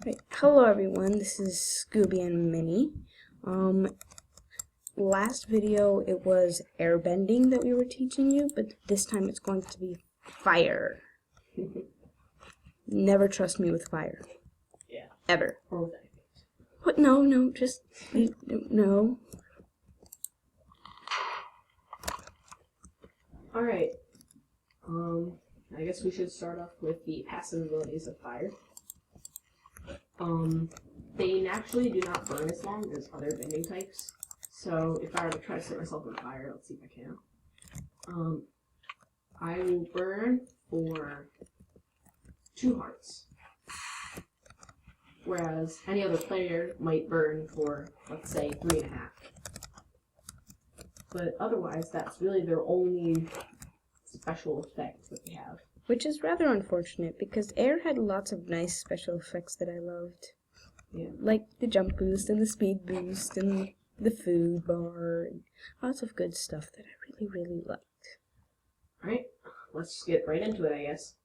Right. Hello everyone, this is Scooby and Minnie. Last video it was airbending that we were teaching you, but this time it's going to be fire. Never trust me with fire. Yeah. Ever. Or with anything. What? No, just no. Alright. I guess we should start off with the passive abilities of fire. They naturally do not burn as long as other bending types. So if I were to try to set myself on fire, let's see if I can. I will burn for 2 hearts. Whereas any other player might burn for, let's say, 3.5. But otherwise, that's really their only special effect that they have. Which is rather unfortunate because Air had lots of nice special effects that I loved. Yeah. Like the jump boost and the speed boost and the food bar and lots of good stuff that I really liked. Alright, let's just get right into it, I guess.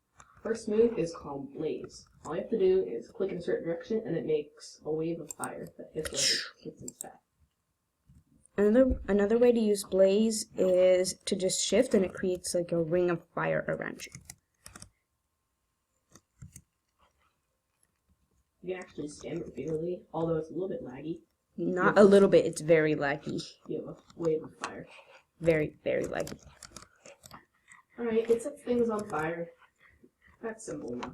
First move is called Blaze. All you have to do is click in a certain direction and it makes a wave of fire that hits whatever gets in its path. Another way to use Blaze is to just shift and it creates like a ring of fire around you. You can actually stand it repeatedly, although it's a little bit laggy. Not a little bit, it's very laggy. You have a wave of fire. Very laggy. Alright, it sets things on fire. That's simple enough.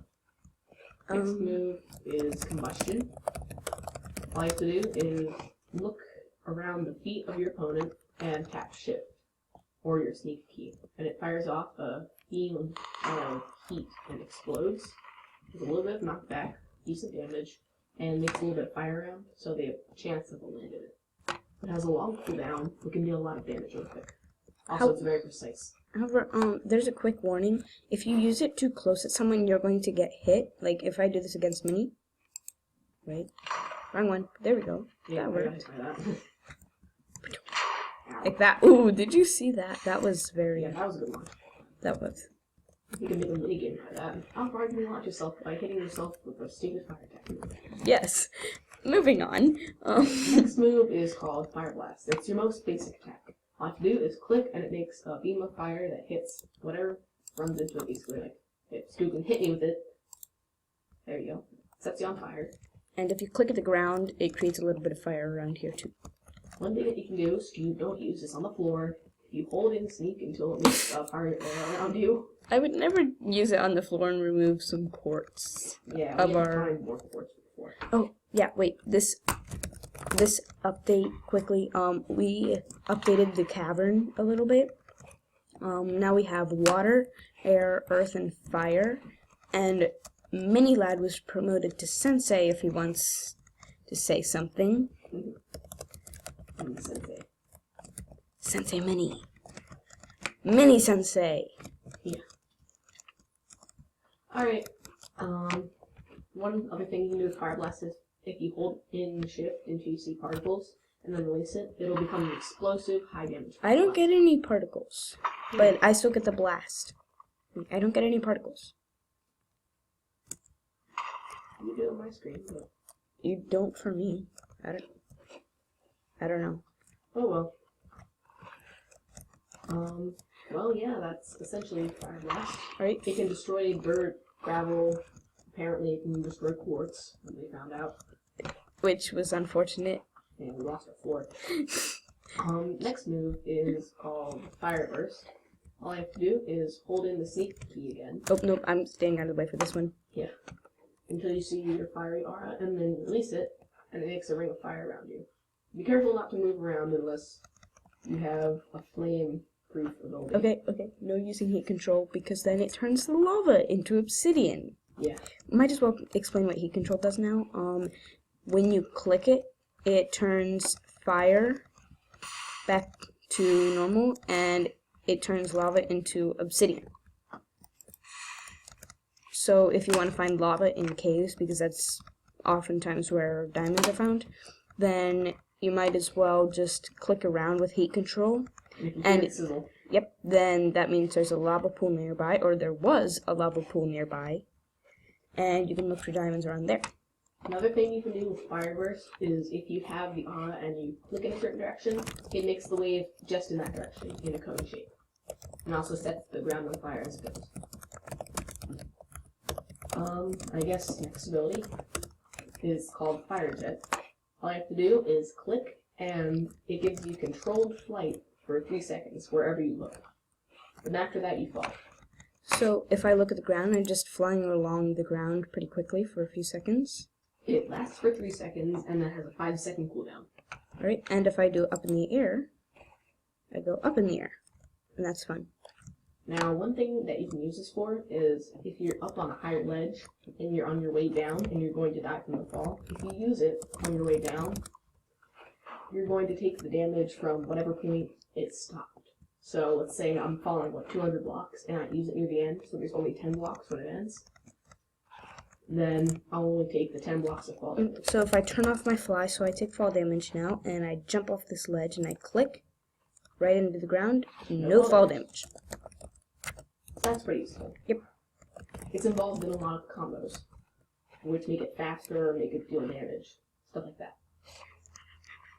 Next move is Combustion. All you have to do is look around the feet of your opponent and tap Shift, or your sneak key, and it fires off a beam of heat and explodes. There's a little bit of knockback, decent damage, and makes a little bit of fire around, so they have a chance of a land in it. It has a long cooldown, but can deal a lot of damage real quick. Also, it's very precise. However, there's a quick warning. If you use it too close at someone, you're going to get hit. Like if I do this against Minnie. Right? Wrong one. There we go. Yeah, that worked. That. Like that. Ooh, did you see that? That was very... Yeah, that was a good one. That was. You can make a minigame for that. How far can you launch yourself by hitting yourself with a stupid fire attack? Yes. Moving on. Next move is called Fire Blast. It's your most basic attack. All you have to do is click and it makes a beam of fire that hits whatever runs into it, basically. Like, if Scoop can hit me with it, there you go. Sets you on fire. And if you click at the ground, it creates a little bit of fire around here too. One thing that you can do, Scoop, don't use this on the floor. You hold in sneak until it makes fire around you. I would never use it on the floor and remove some quartz. Yeah, of we have to our... find more quartz before. Oh, yeah, wait. This update quickly. We updated the cavern a little bit. Now we have water, air, earth, and fire. And Mini Lad was promoted to Sensei if he wants to say something. Sensei. Sensei Mini. Mini Sensei. Yeah. Alright. One other thing you can do with Fire Blast is if you hold in Shift until you see particles and then release it, it'll become an explosive, high damage. I don't get any particles, but I still get the blast. I don't get any particles. You do on my screen, but... You don't for me. I don't know. Oh well. Well, yeah, that's essentially Fire Blast. Right? It can destroy dirt, gravel. Apparently, it can destroy quartz, when they found out. Which was unfortunate. And we lost our floor. Next move is called Fire Burst. All I have to do is hold in the sneak key again. Oh, nope, I'm staying out of the way for this one. Yeah. Until you see your fiery aura, and then release it, and it makes a ring of fire around you. Be careful not to move around unless you have a flame-proof ability. Okay, no using heat control, because then it turns the lava into obsidian. Yeah. Might as well explain what heat control does now. When you click it, it turns fire back to normal, and it turns lava into obsidian. So if you want to find lava in caves, because that's oftentimes where diamonds are found, then you might as well just click around with heat control. And yep, then that means there's a lava pool nearby, or there was a lava pool nearby, and you can look for diamonds around there. Another thing you can do with Fireburst is if you have the aura and you click in a certain direction, it makes the wave just in that direction, in a cone shape. And also sets the ground on fire as it goes. I guess next ability is called Fire Jet. All you have to do is click, and it gives you controlled flight for 3 seconds wherever you look. And after that, you fall. So if I look at the ground, I'm just flying along the ground pretty quickly for a few seconds. It lasts for 3 seconds and then has a 5-second cooldown. Alright, and if I do up in the air, I go up in the air. And that's fun. Now, one thing that you can use this for is if you're up on a higher ledge and you're on your way down and you're going to die from the fall, if you use it on your way down, you're going to take the damage from whatever point it stopped. So let's say I'm falling, 200 blocks, and I use it near the end, so there's only 10 blocks when it ends. Then I'll only take the 10 blocks of fall damage. So if I turn off my fly, so I take fall damage now, and I jump off this ledge and I click right into the ground, no fall damage. That's pretty useful. Yep. It's involved in a lot of combos, which make it faster, make it deal damage, stuff like that.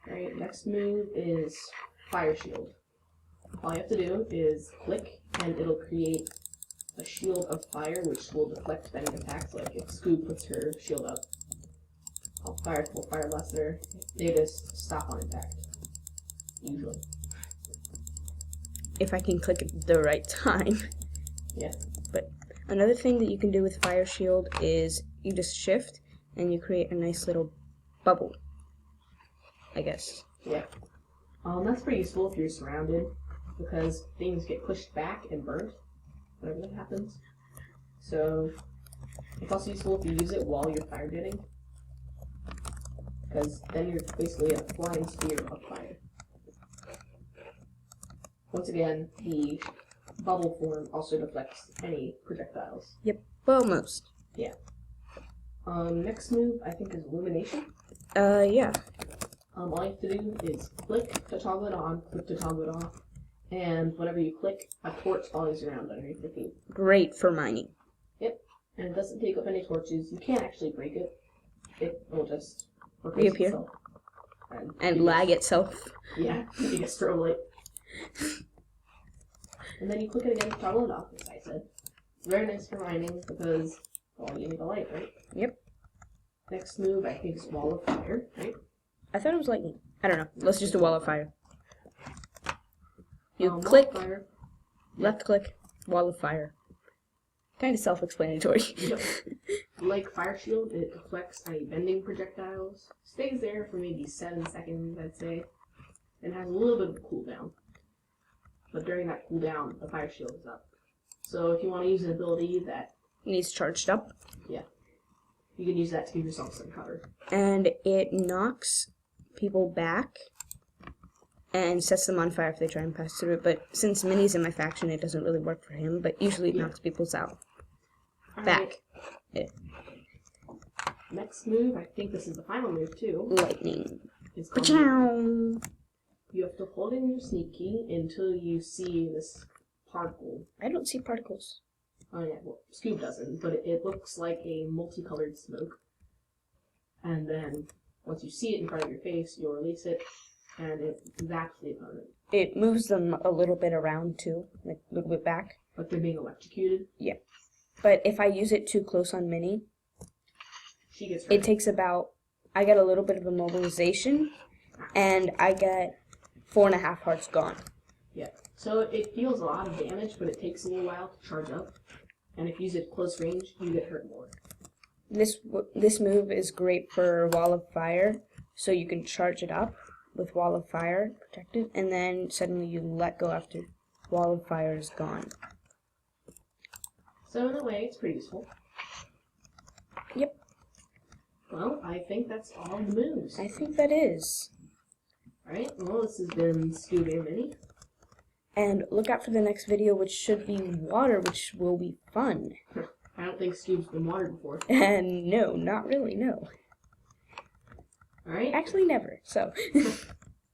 Alright, next move is Fire Shield. All you have to do is click, and it'll create a shield of fire, which will deflect bending attacks, like if Scoob puts her shield up. I'll fire full fire lesser, they just stop on impact. Usually. If I can click at the right time. Yeah. But another thing that you can do with Fire Shield is you just shift and you create a nice little bubble, I guess. Yeah. That's pretty useful if you're surrounded, because things get pushed back and burnt whenever that happens. So it's also useful if you use it while you're firebending, because then you're basically a flying sphere of fire. Once again, the bubble form also deflects any projectiles. Yep, well, most. Yeah. Next move, I think, is Illumination. Yeah. All you have to do is click to toggle it on, click to toggle it off, and whenever you click, a torch follows around underneath your feet. Great for mining. Yep, and it doesn't take up any torches. You can't actually break it. It will just Reappear. itself. And lag itself. Yeah, you get strobe light. And then you click it again to toggle it off, as I said. It's very nice for mining because, well, you need a light, right? Yep. Next move, I think, is Wall of Fire, right? I thought it was lightning. I don't know. Let's just do Wall of Fire. You Wall of click, Fire. left click, Wall of Fire. Kind of self-explanatory. Yep. Like Fire Shield, it deflects any bending projectiles, stays there for maybe 7 seconds, I'd say, and has a little bit of a cooldown. But during that cooldown, the Fire Shield is up. So if you want to use an ability that Needs charged up. yeah, you can use that to give yourself some cover. And it knocks people back and sets them on fire if they try and pass through it. But since Minnie's in my faction, it doesn't really work for him. But usually it knocks people out. Back. Right. Next move, I think this is the final move too. Lightning. It's called Ka-chow! You have to hold in your sneak key until you see this particle. I don't see particles. Oh yeah, well, Scoob doesn't, but it looks like a multicolored smoke. And then, once you see it in front of your face, you'll release it, and it zaps the opponent. It moves them a little bit around too, like a little bit back. Like they're being electrocuted. Yeah. But if I use it too close on Minnie, She gets hurt. it takes about, I get a little bit of immobilization, and I get 4.5 hearts gone. Yeah. So it deals a lot of damage, but it takes a little while to charge up. And if you use it at close range, you get hurt more. This move is great for Wall of Fire, so you can charge it up with Wall of Fire protected, and then suddenly you let go after Wall of Fire is gone. So in a way, it's pretty useful. Yep. Well, I think that's all the moves. I think that is. Alright, well, this has been Scoob and Minnie. And look out for the next video, which should be water, which will be fun. I don't think Scoob's been watered before. And no, not really, no. Alright? Actually, never, so.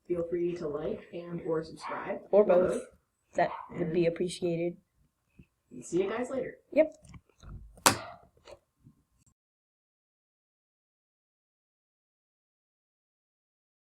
Feel free to like and or subscribe. Or both. That would be appreciated. And see you guys later. Yep.